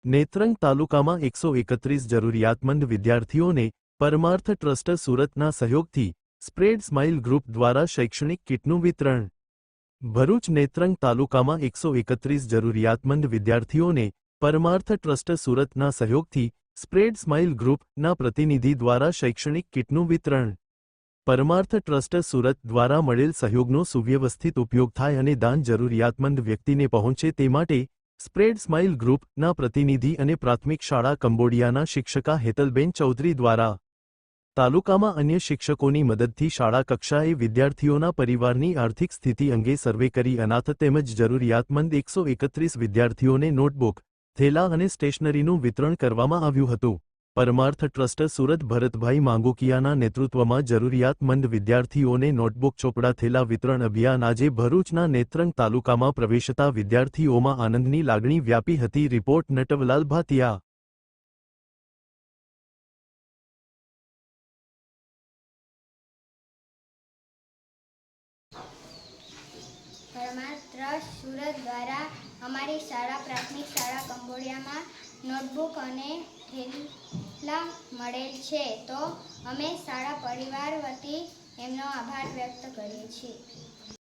નેત્રંગ તાલુકામાં 131 જરૂરિયાતમંદ વિદ્યાર્થીઓને પરમાર્થ ટ્રસ્ટ સુરતના સહયોગથી સ્પ્રેડ સ્માઇલ ગ્રુપ દ્વારા શૈક્ષણિક કિટનું વિતરણ। ભરૂચ નેત્રંગ તાલુકામાં 131 જરૂરિયાતમંદ વિદ્યાર્થીઓને પરમાર્થ ટ્રસ્ટ સુરતના સહયોગથી સ્પ્રેડ સ્માઇલ ગ્રુપના પ્રતિનિધિ દ્વારા શૈક્ષણિક કિટનું વિતરણ। પરમાર્થ ટ્રસ્ટ સુરત દ્વારા મળેલ સહયોગનો સુવ્યવસ્થિત ઉપયોગ થાય અને દાન જરૂરિયાતમંદ વ્યક્તિને પહોંચે તે માટે સ્પ્રેડ સ્માઇલ ગ્રુપના પ્રતિનિધિ અને પ્રાથમિક શાળા કંબોડિયાના શિક્ષકા હેતલબેન ચૌધરી દ્વારા તાલુકામાં અન્ય શિક્ષકોની મદદથી શાળા કક્ષાએ વિદ્યાર્થીઓના પરિવારની આર્થિક સ્થિતિ અંગે સર્વે કરી અનાથ તેમજ જરૂરિયાતમંદ 131 વિદ્યાર્થીઓને નોટબુક, થેલા અને સ્ટેશનરીનું વિતરણ કરવામાં આવ્યું હતું। પરમાર્થ ટ્રસ્ટ સુરત ભરતભાઈ માંગુકિયાના નેતૃત્વમાં જરૂરિયાતમંદ વિદ્યાર્થીઓને નોટબુક ચોપડા થેલા વિતરણ અભિયાન આજે ભરૂચના નેત્રંગ તાલુકામાં પ્રવેશતા વિદ્યાર્થીઓમાં આનંદની લાગણી વ્યાપી હતી। રિપોર્ટ નટવલાલ ભાતિયા। પરમાર્થ ટ્રસ્ટ સુરત દ્વારા અમારી શાળા પ્રાથમિક શાળા કંબોડિયામાં નોટબુક અને થેલા મળેલ છે, તો અમે શાળા પરિવાર વતી એમનો આભાર વ્યક્ત કરીએ છીએ।